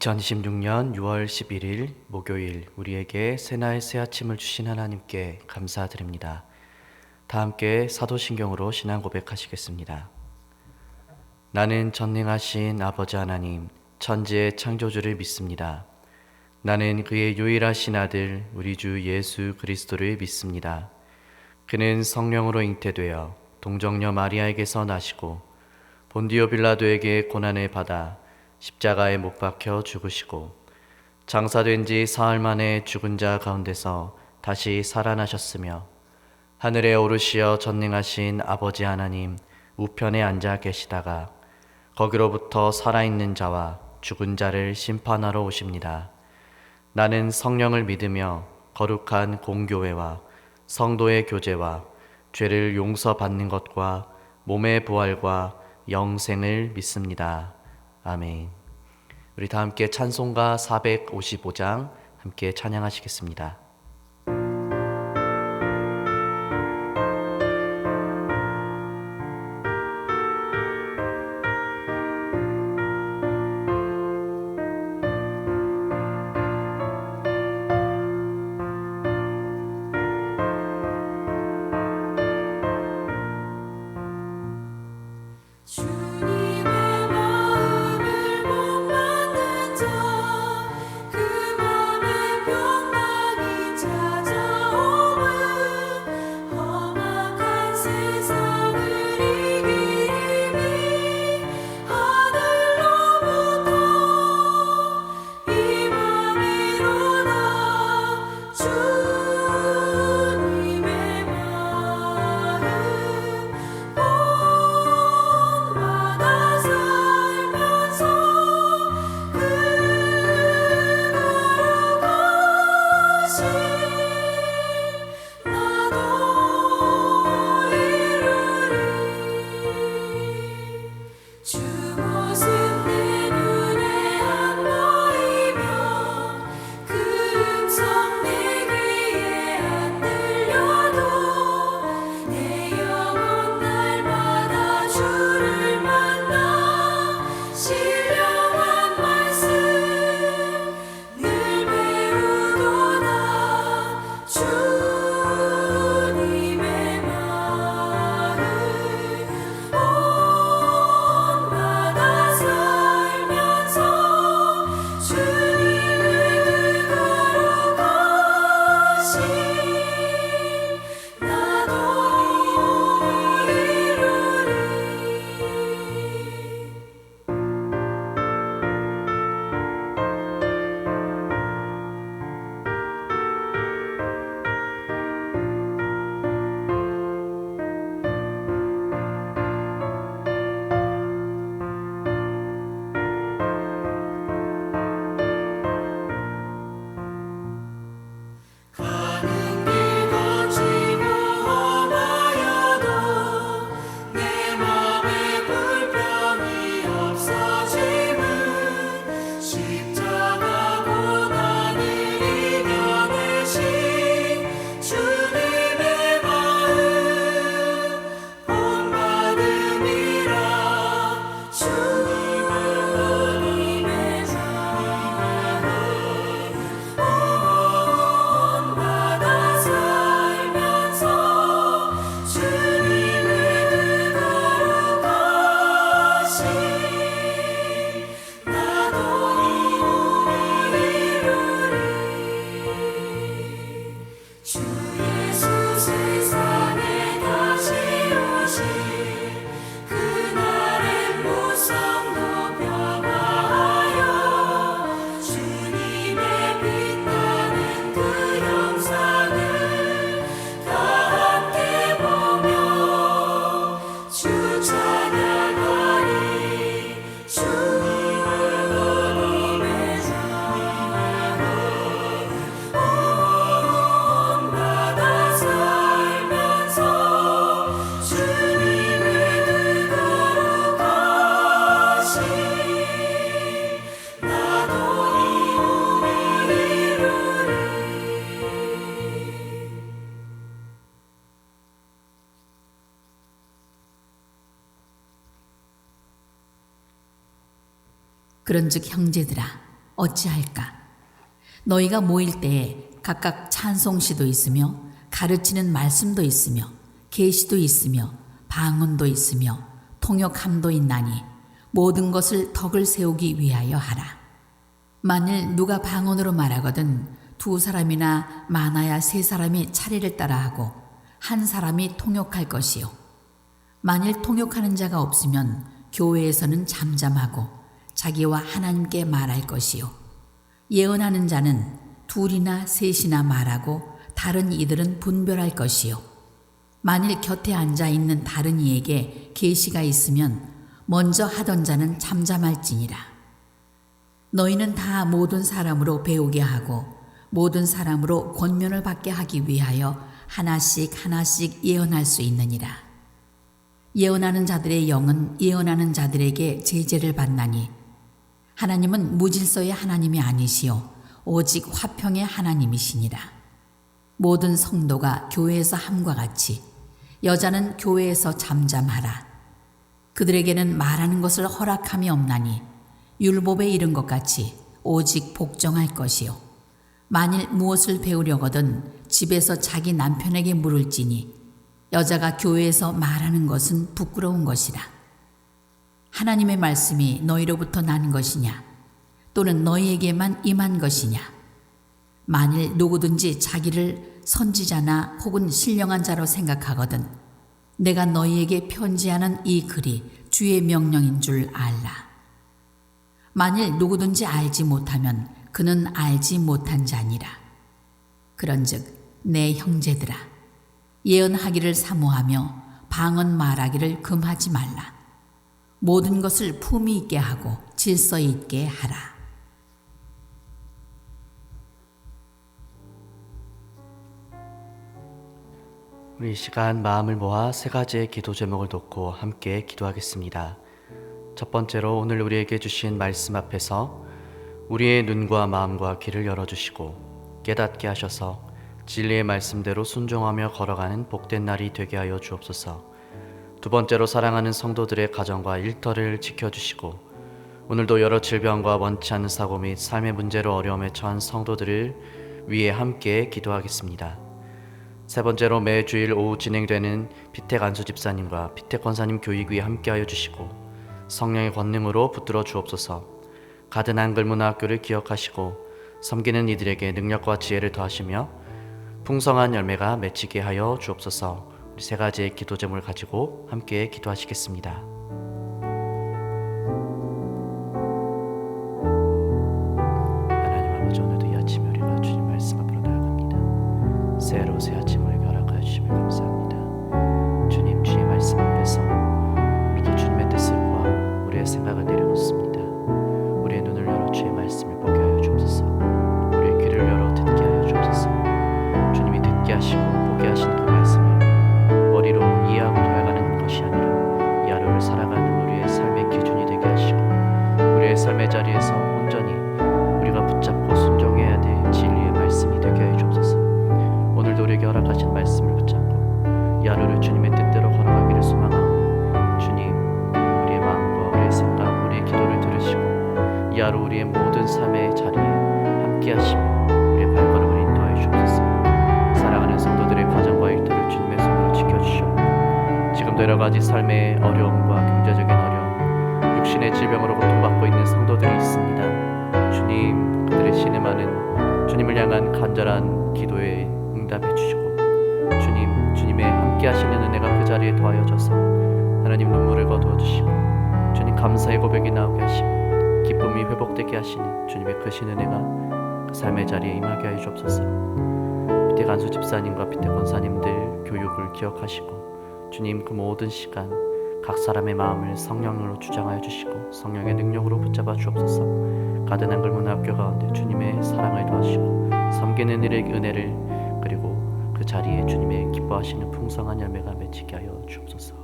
2026년 6월 11일 목요일 우리에게 새날 새 아침을 주신 하나님께 감사드립니다. 다 함께 사도신경으로 신앙 고백하시겠습니다. 나는 전능하신 아버지 하나님 천지의 창조주를 믿습니다. 나는 그의 유일하신 아들 우리 주 예수 그리스도를 믿습니다. 그는 성령으로 잉태되어 동정녀 마리아에게서 나시고 본디오 빌라도에게 고난을 받아 십자가에 못 박혀 죽으시고 장사된 지 사흘 만에 죽은 자 가운데서 다시 살아나셨으며 하늘에 오르시어 전능하신 아버지 하나님 우편에 앉아 계시다가 거기로부터 살아있는 자와 죽은 자를 심판하러 오십니다. 나는 성령을 믿으며 거룩한 공교회와 성도의 교제와 죄를 용서받는 것과 몸의 부활과 영생을 믿습니다. 아멘. 우리 다 함께 찬송가 455장 함께 찬양하시겠습니다. 그런즉 형제들아 어찌할까? 너희가 모일 때에 각각 찬송시도 있으며 가르치는 말씀도 있으며 계시도 있으며 방언도 있으며 통역함도 있나니 모든 것을 덕을 세우기 위하여 하라. 만일 누가 방언으로 말하거든 두 사람이나 많아야 세 사람이 차례를 따라 하고 한 사람이 통역할 것이요. 만일 통역하는 자가 없으면 교회에서는 잠잠하고 자기와 하나님께 말할 것이요. 예언하는 자는 둘이나 셋이나 말하고 다른 이들은 분별할 것이요. 만일 곁에 앉아 있는 다른 이에게 계시가 있으면 먼저 하던 자는 잠잠할지니라. 너희는 다 모든 사람으로 배우게 하고 모든 사람으로 권면을 받게 하기 위하여 하나씩 하나씩 예언할 수 있느니라. 예언하는 자들의 영은 예언하는 자들에게 제재를 받나니 하나님은 무질서의 하나님이 아니시요 오직 화평의 하나님이시니라. 모든 성도가 교회에서 함과 같이 여자는 교회에서 잠잠하라. 그들에게는 말하는 것을 허락함이 없나니 율법에 이른 것 같이 오직 복종할 것이요. 만일 무엇을 배우려거든 집에서 자기 남편에게 물을지니 여자가 교회에서 말하는 것은 부끄러운 것이라. 하나님의 말씀이 너희로부터 난 것이냐 또는 너희에게만 임한 것이냐. 만일 누구든지 자기를 선지자나 혹은 신령한 자로 생각하거든 내가 너희에게 편지하는 이 글이 주의 명령인 줄 알라. 만일 누구든지 알지 못하면 그는 알지 못한 자니라. 그런즉 내 형제들아 예언하기를 사모하며 방언 말하기를 금하지 말라. 모든 것을 품위 있게 하고 질서 있게 하라. 우리 이 시간 마음을 모아 세 가지의 기도 제목을 놓고 함께 기도하겠습니다. 첫 번째로 오늘 우리에게 주신 말씀 앞에서 우리의 눈과 마음과 귀를 열어주시고 깨닫게 하셔서 진리의 말씀대로 순종하며 걸어가는 복된 날이 되게 하여 주옵소서. 두 번째로 사랑하는 성도들의 가정과 일터를 지켜주시고 오늘도 여러 질병과 원치 않는 사고 및 삶의 문제로 어려움에 처한 성도들을 위해 함께 기도하겠습니다. 세 번째로 매주일 오후 진행되는 피택 안수 집사님과 피택 권사님 교육위에 함께하여 주시고 성령의 권능으로 붙들어 주옵소서. 가든 한글문화학교를 기억하시고 섬기는 이들에게 능력과 지혜를 더하시며 풍성한 열매가 맺히게 하여 주옵소서. 우리 세 가지의 기도 제목을 가지고 함께 기도하시겠습니다. 하나님 아버지, 오늘도 이 아침에 우리가 주님 말씀 앞으로 나아갑니다. 새로 새 아침을 허락하여 주시며 감사합니다. 주님, 주의 말씀 앞에서 우리도 주님의 뜻을 구하고 우리의 생각을 내려놓습니다. 우리의 눈을 열어 주의 말씀을 보게 하여 주옵소서. 우리의 귀를 열어 듣게 하여 주옵소서. 주님이 듣게 하시고 보게 하신 그 말씀을 머리로 이해하고 돌아가는 것이 아니라 이 하루를 살아가는 우리의 삶의 기준이 되게 하시고 우리의 삶의 자리에서 온전히 우리가 붙잡고 순종해야 될 진리의 말씀이 되게 하여 주옵소서. 오늘도 우리에게 허락하신 말씀을 붙잡고 이 하루를 주님의 뜻대로 걸어가기를 소망하오니 주님, 우리의 마음과 우리의 생각, 우리의 기도를 들으시고 이 하루 우리의 모든 삶의 자리에 함께 하시며 우리의 발걸음을 인도하여 주옵소서. 사랑하는 성도들의 가정과 일터를 주님의 손으로 지켜주시옵고 지금도 여러 가지 삶의 어려움과 경제적인 어려움, 육신의 질병으로 고통받고 있는 성도들이 있습니다. 주님, 그들의 신음하는 주님을 향한 간절한 기도에 응답해 주시고 주님, 주님의 함께 하시는 은혜가 그 자리에 더하여져서 하나님 눈물을 거두어 주시고 주님 감사의 고백이 나오게 하시고 기쁨이 회복되게 하시는 주님의 크신 은혜가 그 삶의 자리에 임하게 하여 주옵소서. 피택 안수 집사님과 피택 권사님들 교육을 기억하시고 주님, 그 모든 시간 각 사람의 마음을 성령으로 주장하여 주시고 성령의 능력으로 붙잡아 주옵소서. 가든 한글문화학교 가운데 주님의 사랑을 더하시고 섬기는 일의 은혜를 그리고 그 자리에 주님의 기뻐하시는 풍성한 열매가 맺히게 하여 주옵소서.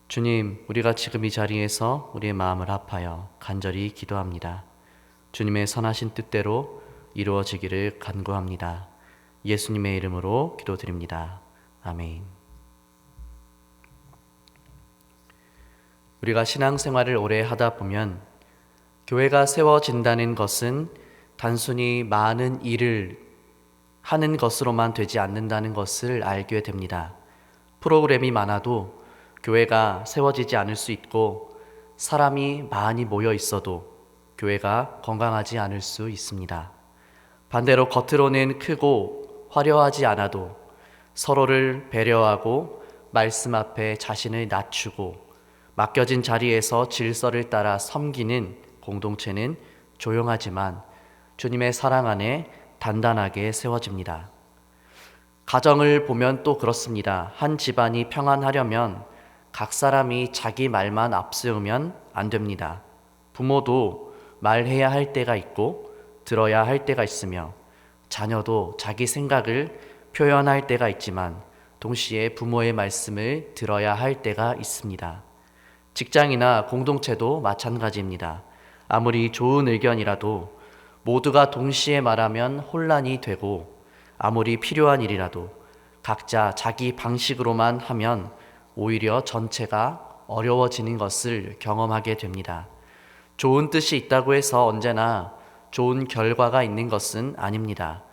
주님, 우리가 지금 이 자리에서 우리의 마음을 합하여 간절히 기도합니다. 주님의 선하신 뜻대로 이루어지기를 간구합니다. 예수님의 이름으로 기도드립니다. 아멘. 우리가 신앙생활을 오래 하다 보면 교회가 세워진다는 것은 단순히 많은 일을 하는 것으로만 되지 않는다는 것을 알게 됩니다. 프로그램이 많아도 교회가 세워지지 않을 수 있고, 사람이 많이 모여 있어도 교회가 건강하지 않을 수 있습니다. 반대로 겉으로는 크고 화려하지 않아도 서로를 배려하고 말씀 앞에 자신을 낮추고 맡겨진 자리에서 질서를 따라 섬기는 공동체는 조용하지만 주님의 사랑 안에 단단하게 세워집니다. 가정을 보면 또 그렇습니다. 한 집안이 평안하려면 각 사람이 자기 말만 앞세우면 안 됩니다. 부모도 말해야 할 때가 있고 들어야 할 때가 있으며, 자녀도 자기 생각을 표현할 때가 있지만 동시에 부모의 말씀을 들어야 할 때가 있습니다. 직장이나 공동체도 마찬가지입니다. 아무리 좋은 의견이라도 모두가 동시에 말하면 혼란이 되고, 아무리 필요한 일이라도 각자 자기 방식으로만 하면 오히려 전체가 어려워지는 것을 경험하게 됩니다. 좋은 뜻이 있다고 해서 언제나 좋은 결과가 있는 것은 아닙니다.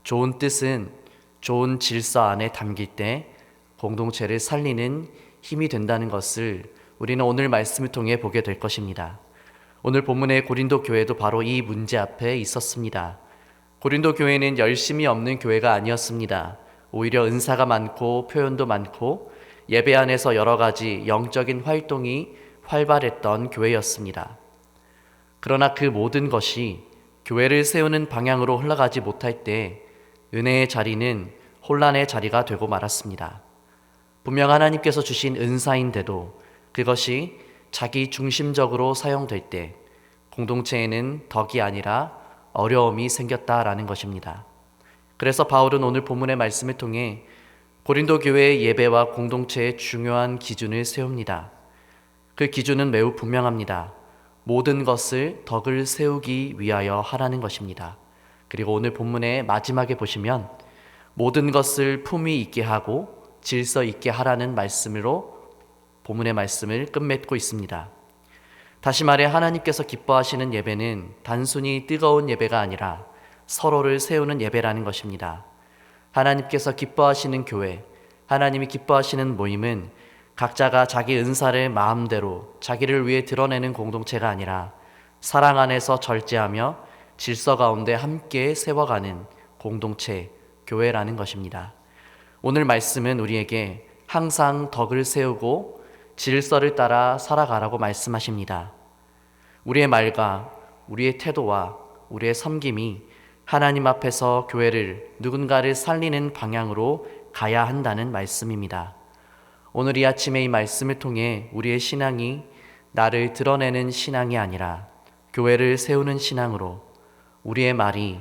좋은 뜻은 좋은 질서 안에 담길 때 공동체를 살리는 힘이 된다는 것을 우리는 오늘 말씀을 통해 보게 될 것입니다. 오늘 본문의 고린도 교회도 바로 이 문제 앞에 있었습니다. 고린도 교회는 열심이 없는 교회가 아니었습니다. 오히려 은사가 많고 표현도 많고 예배 안에서 여러 가지 영적인 활동이 활발했던 교회였습니다. 그러나 그 모든 것이 교회를 세우는 방향으로 흘러가지 못할 때 은혜의 자리는 혼란의 자리가 되고 말았습니다. 분명 하나님께서 주신 은사인데도 그것이 자기 중심적으로 사용될 때 공동체에는 덕이 아니라 어려움이 생겼다라는 것입니다. 그래서 바울은 오늘 본문의 말씀을 통해 고린도 교회의 예배와 공동체의 중요한 기준을 세웁니다. 그 기준은 매우 분명합니다. 모든 것을 덕을 세우기 위하여 하라는 것입니다. 그리고 오늘 본문의 마지막에 보시면 모든 것을 품위 있게 하고 질서 있게 하라는 말씀으로 본문의 말씀을 끝맺고 있습니다. 다시 말해 하나님께서 기뻐하시는 예배는 단순히 뜨거운 예배가 아니라 서로를 세우는 예배라는 것입니다. 하나님께서 기뻐하시는 교회, 하나님이 기뻐하시는 모임은 각자가 자기 은사를 마음대로 자기를 위해 드러내는 공동체가 아니라 사랑 안에서 절제하며 질서 가운데 함께 세워가는 공동체, 교회라는 것입니다. 오늘 말씀은 우리에게 항상 덕을 세우고 질서를 따라 살아가라고 말씀하십니다. 우리의 말과 우리의 태도와 우리의 섬김이 하나님 앞에서 교회를, 누군가를 살리는 방향으로 가야 한다는 말씀입니다. 오늘 이 아침에 이 말씀을 통해 우리의 신앙이 나를 드러내는 신앙이 아니라 교회를 세우는 신앙으로, 우리의 말이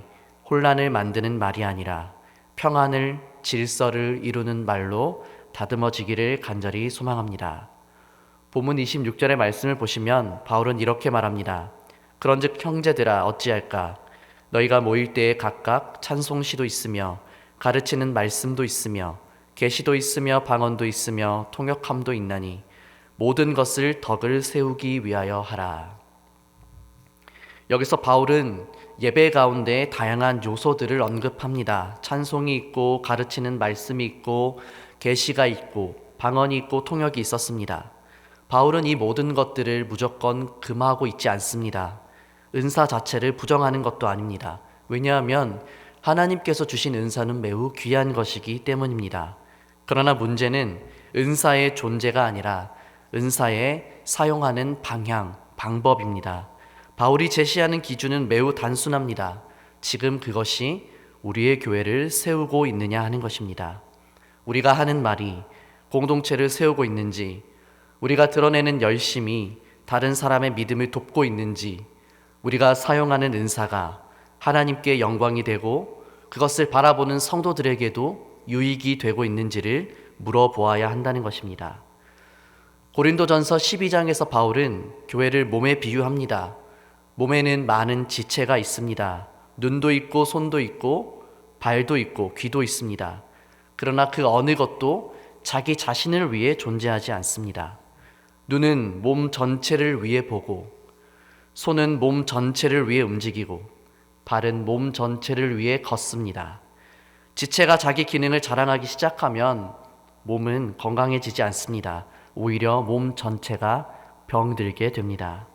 혼란을 만드는 말이 아니라 평안을, 질서를 이루는 말로 다듬어지기를 간절히 소망합니다. 본문 26절의 말씀을 보시면 바울은 이렇게 말합니다. 그런즉 형제들아 어찌할까? 너희가 모일 때에 각각 찬송시도 있으며 가르치는 말씀도 있으며 계시도 있으며 방언도 있으며 통역함도 있나니 모든 것을 덕을 세우기 위하여 하라. 여기서 바울은 예배 가운데 다양한 요소들을 언급합니다. 찬송이 있고 가르치는 말씀이 있고 계시가 있고 방언이 있고 통역이 있었습니다. 바울은 이 모든 것들을 무조건 금하고 있지 않습니다. 은사 자체를 부정하는 것도 아닙니다. 왜냐하면 하나님께서 주신 은사는 매우 귀한 것이기 때문입니다. 그러나 문제는 은사의 존재가 아니라 은사의 사용하는 방향, 방법입니다. 바울이 제시하는 기준은 매우 단순합니다. 지금 그것이 우리의 교회를 세우고 있느냐 하는 것입니다. 우리가 하는 말이 공동체를 세우고 있는지, 우리가 드러내는 열심이 다른 사람의 믿음을 돕고 있는지, 우리가 사용하는 은사가 하나님께 영광이 되고 그것을 바라보는 성도들에게도 유익이 되고 있는지를 물어보아야 한다는 것입니다. 고린도전서 12장에서 바울은 교회를 몸에 비유합니다. 몸에는 많은 지체가 있습니다. 눈도 있고 손도 있고 발도 있고 귀도 있습니다. 그러나 그 어느 것도 자기 자신을 위해 존재하지 않습니다. 눈은 몸 전체를 위해 보고, 손은 몸 전체를 위해 움직이고, 발은 몸 전체를 위해 걷습니다. 지체가 자기 기능을 자랑하기 시작하면 몸은 건강해지지 않습니다. 오히려 몸 전체가 병들게 됩니다.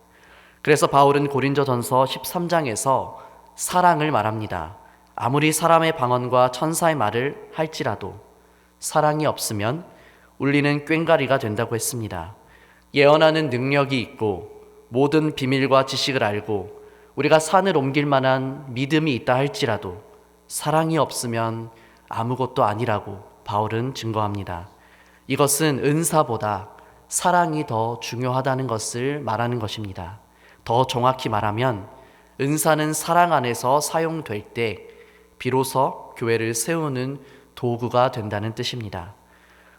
그래서 바울은 고린도전서 13장에서 사랑을 말합니다. 아무리 사람의 방언과 천사의 말을 할지라도 사랑이 없으면 울리는 꽹과리가 된다고 했습니다. 예언하는 능력이 있고 모든 비밀과 지식을 알고 우리가 산을 옮길 만한 믿음이 있다 할지라도 사랑이 없으면 아무것도 아니라고 바울은 증거합니다. 이것은 은사보다 사랑이 더 중요하다는 것을 말하는 것입니다. 더 정확히 말하면 은사는 사랑 안에서 사용될 때 비로소 교회를 세우는 도구가 된다는 뜻입니다.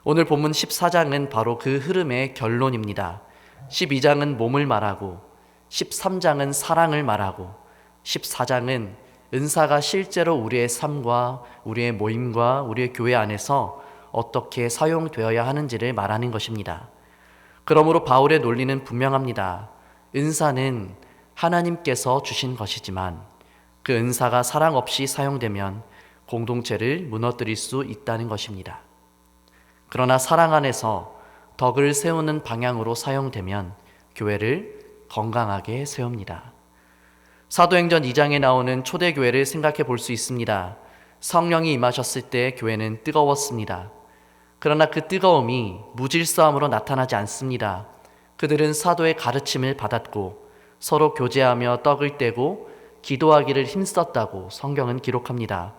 오늘 본문 14장은 바로 그 흐름의 결론입니다. 12장은 몸을 말하고 13장은 사랑을 말하고 14장은 은사가 실제로 우리의 삶과 우리의 모임과 우리의 교회 안에서 어떻게 사용되어야 하는지를 말하는 것입니다. 그러므로 바울의 논리는 분명합니다. 은사는 하나님께서 주신 것이지만 그 은사가 사랑 없이 사용되면 공동체를 무너뜨릴 수 있다는 것입니다. 그러나 사랑 안에서 덕을 세우는 방향으로 사용되면 교회를 건강하게 세웁니다. 사도행전 2장에 나오는 초대교회를 생각해 볼 수 있습니다. 성령이 임하셨을 때 교회는 뜨거웠습니다. 그러나 그 뜨거움이 무질서함으로 나타나지 않습니다. 그들은 사도의 가르침을 받았고 서로 교제하며 떡을 떼고 기도하기를 힘썼다고 성경은 기록합니다.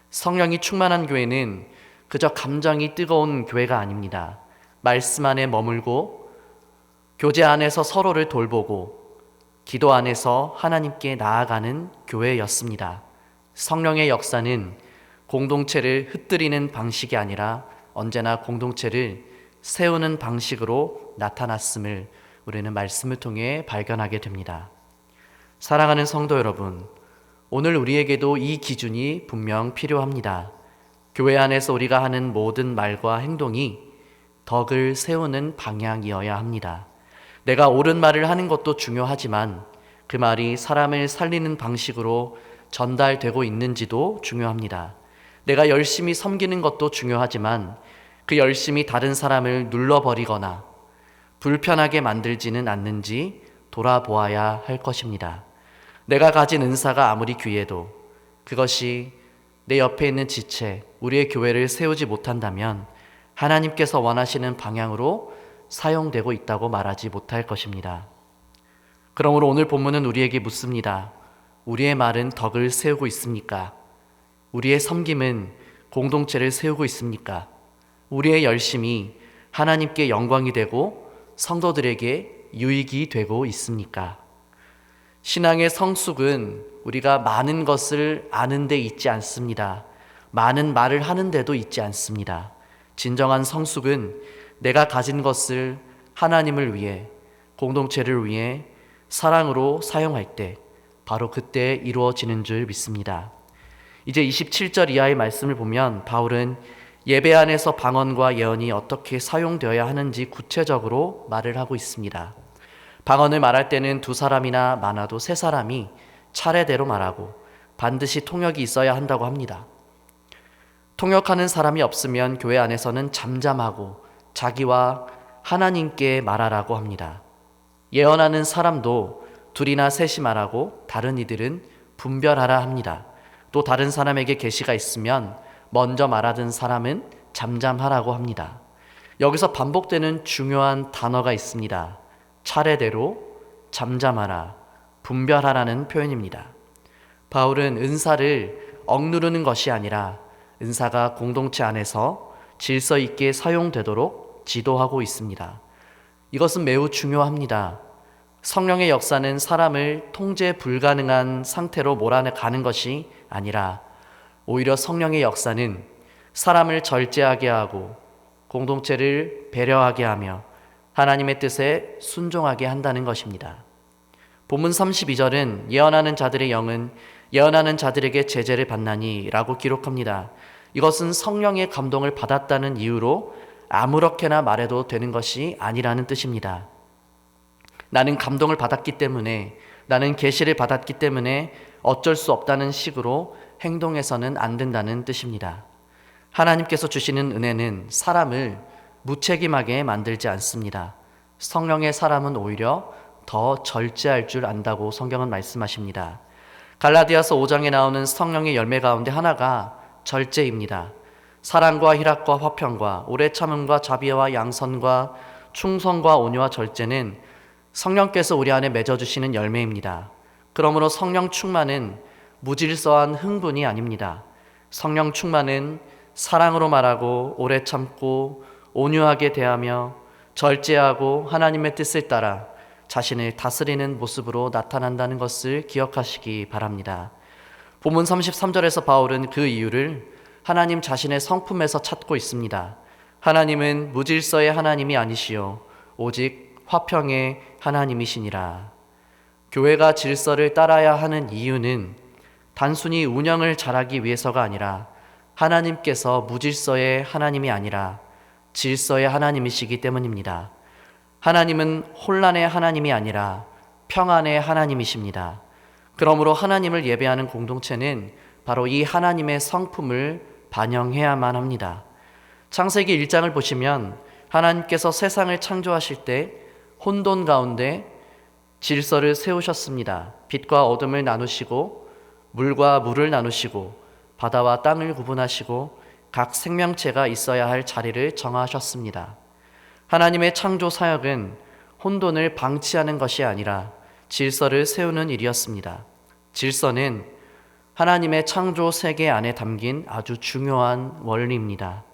성령이 충만한 교회는 그저 감정이 뜨거운 교회가 아닙니다. 말씀 안에 머물고 교제 안에서 서로를 돌보고 기도 안에서 하나님께 나아가는 교회였습니다. 성령의 역사는 공동체를 흩뜨리는 방식이 아니라 언제나 공동체를 세우는 방식으로 나타났음을 우리는 말씀을 통해 발견하게 됩니다. 사랑하는 성도 여러분, 오늘 우리에게도 이 기준이 분명 필요합니다. 교회 안에서 우리가 하는 모든 말과 행동이 덕을 세우는 방향이어야 합니다. 내가 옳은 말을 하는 것도 중요하지만 그 말이 사람을 살리는 방식으로 전달되고 있는지도 중요합니다. 내가 열심히 섬기는 것도 중요하지만 그 열심히 다른 사람을 눌러버리거나 불편하게 만들지는 않는지 돌아보아야 할 것입니다. 내가 가진 은사가 아무리 귀해도 그것이 내 옆에 있는 지체, 우리의 교회를 세우지 못한다면 하나님께서 원하시는 방향으로 사용되고 있다고 말하지 못할 것입니다. 그러므로 오늘 본문은 우리에게 묻습니다. 우리의 말은 덕을 세우고 있습니까? 우리의 섬김은 공동체를 세우고 있습니까? 우리의 열심이 하나님께 영광이 되고 성도들에게 유익이 되고 있습니까? 신앙의 성숙은 우리가 많은 것을 아는 데 있지 않습니다. 많은 말을 하는 데도 있지 않습니다. 진정한 성숙은 내가 가진 것을 하나님을 위해, 공동체를 위해 사랑으로 사용할 때 바로 그때 이루어지는 줄 믿습니다. 이제 27절 이하의 말씀을 보면 바울은 예배 안에서 방언과 예언이 어떻게 사용되어야 하는지 구체적으로 말을 하고 있습니다. 방언을 말할 때는 2사람이나 많아도 3사람이 차례대로 말하고 반드시 통역이 있어야 한다고 합니다. 통역하는 사람이 없으면 교회 안에서는 잠잠하고 자기와 하나님께 말하라고 합니다. 예언하는 사람도 2이나 3이 말하고 다른 이들은 분별하라 합니다. 또 다른 사람에게 계시가 있으면 먼저 말하던 사람은 잠잠하라고 합니다. 여기서 반복되는 중요한 단어가 있습니다. 차례대로, 잠잠하라, 분별하라는 표현입니다. 바울은 은사를 억누르는 것이 아니라 은사가 공동체 안에서 질서 있게 사용되도록 지도하고 있습니다. 이것은 매우 중요합니다. 성령의 역사는 사람을 통제 불가능한 상태로 몰아가는 것이 아니라 오히려 성령의 역사는 사람을 절제하게 하고 공동체를 배려하게 하며 하나님의 뜻에 순종하게 한다는 것입니다. 본문 32절은 예언하는 자들의 영은 예언하는 자들에게 제재를 받나니 라고 기록합니다. 이것은 성령의 감동을 받았다는 이유로 아무렇게나 말해도 되는 것이 아니라는 뜻입니다. 나는 감동을 받았기 때문에, 나는 계시를 받았기 때문에 어쩔 수 없다는 식으로 행동해서는 안 된다는 뜻입니다. 하나님께서 주시는 은혜는 사람을 무책임하게 만들지 않습니다. 성령의 사람은 오히려 더 절제할 줄 안다고 성경은 말씀하십니다. 갈라디아서 5장에 나오는 성령의 열매 가운데 하나가 절제입니다. 사랑과 희락과 화평과 오래 참음과 자비와 양선과 충성과 온유와 절제는 성령께서 우리 안에 맺어주시는 열매입니다. 그러므로 성령 충만은 무질서한 흥분이 아닙니다. 성령 충만은 사랑으로 말하고 오래 참고 온유하게 대하며 절제하고 하나님의 뜻을 따라 자신을 다스리는 모습으로 나타난다는 것을 기억하시기 바랍니다. 본문 33절에서 바울은 그 이유를 하나님 자신의 성품에서 찾고 있습니다. 하나님은 무질서의 하나님이 아니시요 오직 화평의 하나님이시니라. 교회가 질서를 따라야 하는 이유는 단순히 운영을 잘하기 위해서가 아니라 하나님께서 무질서의 하나님이 아니라 질서의 하나님이시기 때문입니다. 하나님은 혼란의 하나님이 아니라 평안의 하나님이십니다. 그러므로 하나님을 예배하는 공동체는 바로 이 하나님의 성품을 반영해야만 합니다. 창세기 1장을 보시면 하나님께서 세상을 창조하실 때 혼돈 가운데 질서를 세우셨습니다. 빛과 어둠을 나누시고 물과 물을 나누시고 바다와 땅을 구분하시고 각 생명체가 있어야 할 자리를 정하셨습니다. 하나님의 창조 사역은 혼돈을 방치하는 것이 아니라 질서를 세우는 일이었습니다. 질서는 하나님의 창조 세계 안에 담긴 아주 중요한 원리입니다.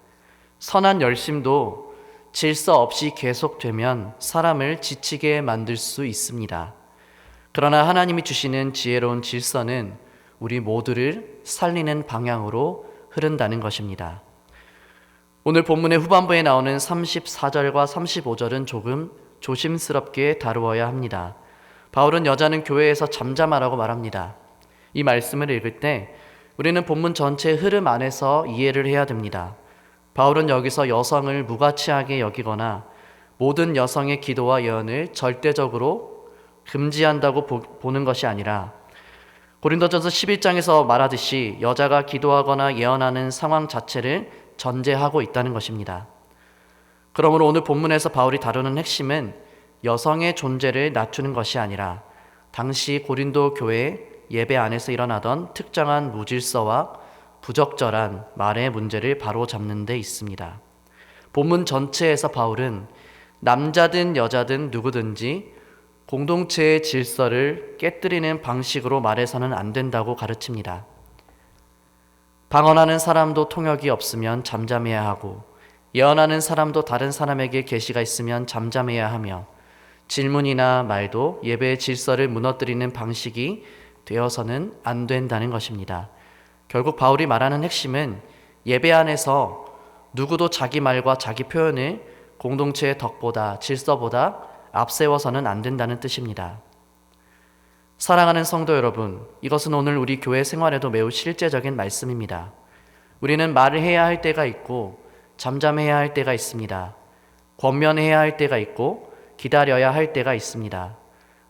선한 열심도 질서 없이 계속되면 사람을 지치게 만들 수 있습니다. 그러나 하나님이 주시는 지혜로운 질서는 우리 모두를 살리는 방향으로 흐른다는 것입니다. 오늘 본문의 후반부에 나오는 34절과 35절은 조금 조심스럽게 다루어야 합니다. 바울은 여자는 교회에서 잠잠하라고 말합니다. 이 말씀을 읽을 때 우리는 본문 전체의 흐름 안에서 이해를 해야 됩니다. 바울은 여기서 여성을 무가치하게 여기거나 모든 여성의 기도와 예언을 절대적으로 금지한다고 보는 것이 아니라 고린도전서 11장에서 말하듯이 여자가 기도하거나 예언하는 상황 자체를 전제하고 있다는 것입니다. 그러므로 오늘 본문에서 바울이 다루는 핵심은 여성의 존재를 낮추는 것이 아니라 당시 고린도 교회 예배 안에서 일어나던 특정한 무질서와 부적절한 말의 문제를 바로잡는 데 있습니다. 본문 전체에서 바울은 남자든 여자든 누구든지 공동체의 질서를 깨뜨리는 방식으로 말해서는 안 된다고 가르칩니다. 방언하는 사람도 통역이 없으면 잠잠해야 하고 예언하는 사람도 다른 사람에게 계시가 있으면 잠잠해야 하며 질문이나 말도 예배의 질서를 무너뜨리는 방식이 되어서는 안 된다는 것입니다. 결국 바울이 말하는 핵심은 예배 안에서 누구도 자기 말과 자기 표현을 공동체의 덕보다 질서보다 앞세워서는 안 된다는 뜻입니다. 사랑하는 성도 여러분, 이것은 오늘 우리 교회 생활에도 매우 실제적인 말씀입니다. 우리는 말을 해야 할 때가 있고 잠잠해야 할 때가 있습니다. 권면해야 할 때가 있고 기다려야 할 때가 있습니다.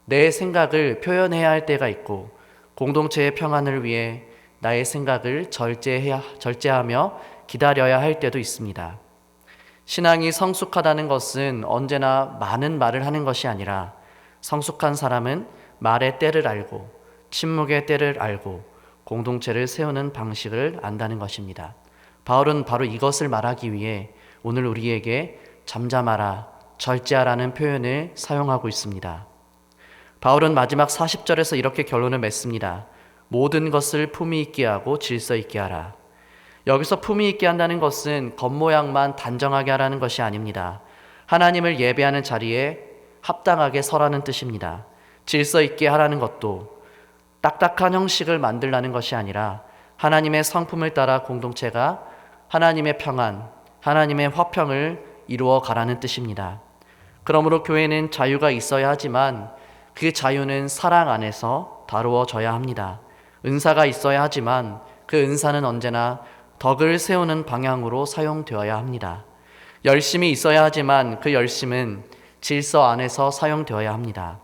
내 생각을 표현해야 할 때가 있고 공동체의 평안을 위해 나의 생각을 절제하며 기다려야 할 때도 있습니다. 신앙이 성숙하다는 것은 언제나 많은 말을 하는 것이 아니라 성숙한 사람은 말의 때를 알고 침묵의 때를 알고 공동체를 세우는 방식을 안다는 것입니다. 바울은 바로 이것을 말하기 위해 오늘 우리에게 잠잠하라, 절제하라는 표현을 사용하고 있습니다. 바울은 마지막 40절에서 이렇게 결론을 맺습니다. 모든 것을 품위 있게 하고 질서 있게 하라. 여기서 품위 있게 한다는 것은 겉모양만 단정하게 하라는 것이 아닙니다. 하나님을 예배하는 자리에 합당하게 서라는 뜻입니다. 질서 있게 하라는 것도 딱딱한 형식을 만들라는 것이 아니라 하나님의 성품을 따라 공동체가 하나님의 평안, 하나님의 화평을 이루어 가라는 뜻입니다. 그러므로 교회는 자유가 있어야 하지만 그 자유는 사랑 안에서 다루어져야 합니다. 은사가 있어야 하지만 그 은사는 언제나 덕을 세우는 방향으로 사용되어야 합니다. 열심이 있어야 하지만 그 열심은 질서 안에서 사용되어야 합니다.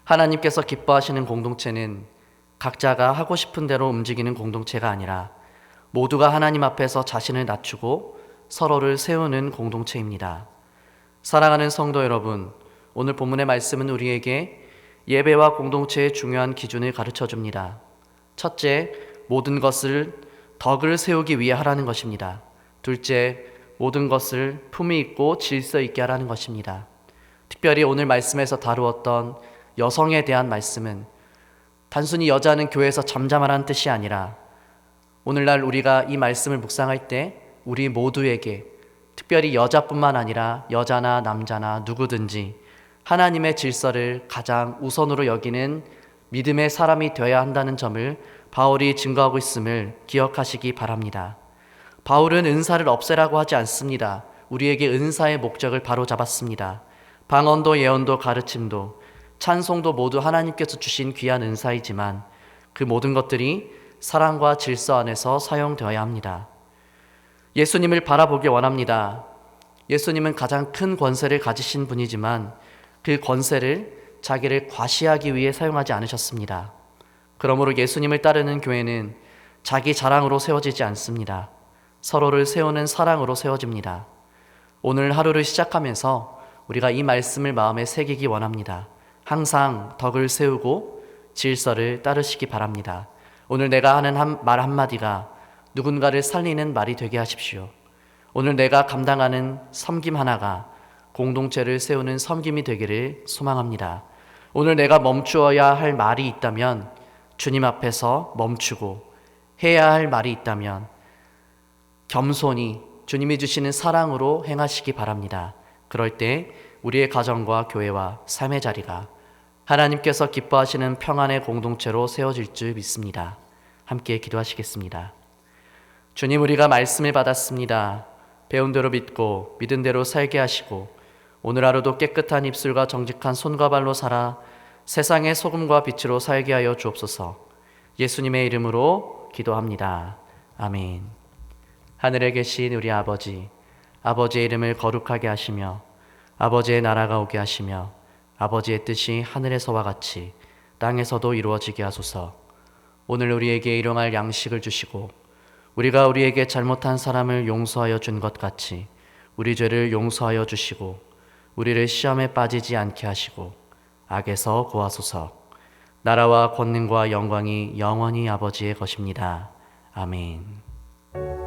하나님께서 기뻐하시는 공동체는 각자가 하고 싶은 대로 움직이는 공동체가 아니라 모두가 하나님 앞에서 자신을 낮추고 서로를 세우는 공동체입니다. 사랑하는 성도 여러분, 오늘 본문의 말씀은 우리에게 예배와 공동체의 중요한 기준을 가르쳐 줍니다. 첫째, 모든 것을 덕을 세우기 위해 하라는 것입니다. 둘째, 모든 것을 품위 있고 질서 있게 하라는 것입니다. 특별히 오늘 말씀에서 다루었던 여성에 대한 말씀은 단순히 여자는 교회에서 잠잠하라는 뜻이 아니라 오늘날 우리가 이 말씀을 묵상할 때 우리 모두에게 특별히 여자뿐만 아니라 여자나 남자나 누구든지 하나님의 질서를 가장 우선으로 여기는 믿음의 사람이 되어야 한다는 점을 바울이 증거하고 있음을 기억하시기 바랍니다. 바울은 은사를 없애라고 하지 않습니다. 우리에게 은사의 목적을 바로 잡았습니다. 방언도 예언도 가르침도 찬송도 모두 하나님께서 주신 귀한 은사이지만 그 모든 것들이 사랑과 질서 안에서 사용되어야 합니다. 예수님을 바라보기 원합니다. 예수님은 가장 큰 권세를 가지신 분이지만 그 권세를 자기를 과시하기 위해 사용하지 않으셨습니다. 그러므로 예수님을 따르는 교회는 자기 자랑으로 세워지지 않습니다. 서로를 세우는 사랑으로 세워집니다. 오늘 하루를 시작하면서 우리가 이 말씀을 마음에 새기기 원합니다. 항상 덕을 세우고 질서를 따르시기 바랍니다. 오늘 내가 하는 말 한마디가 누군가를 살리는 말이 되게 하십시오. 오늘 내가 감당하는 섬김 하나가 공동체를 세우는 섬김이 되기를 소망합니다. 오늘 내가 멈추어야 할 말이 있다면 주님 앞에서 멈추고 해야 할 말이 있다면 겸손히 주님이 주시는 사랑으로 행하시기 바랍니다. 그럴 때 우리의 가정과 교회와 삶의 자리가 하나님께서 기뻐하시는 평안의 공동체로 세워질 줄 믿습니다. 함께 기도하시겠습니다. 주님, 우리가 말씀을 받았습니다. 배운 대로 믿고 믿은 대로 살게 하시고 오늘 하루도 깨끗한 입술과 정직한 손과 발로 살아 세상의 소금과 빛으로 살게 하여 주옵소서. 예수님의 이름으로 기도합니다. 아멘. 하늘에 계신 우리 아버지, 아버지의 이름을 거룩하게 하시며 아버지의 나라가 오게 하시며 아버지의 뜻이 하늘에서와 같이 땅에서도 이루어지게 하소서. 오늘 우리에게 일용할 양식을 주시고 우리가 우리에게 잘못한 사람을 용서하여 준 것 같이 우리 죄를 용서하여 주시고 우리를 시험에 빠지지 않게 하시고 악에서 구하소서. 나라와 권능과 영광이 영원히 아버지의 것입니다. 아멘.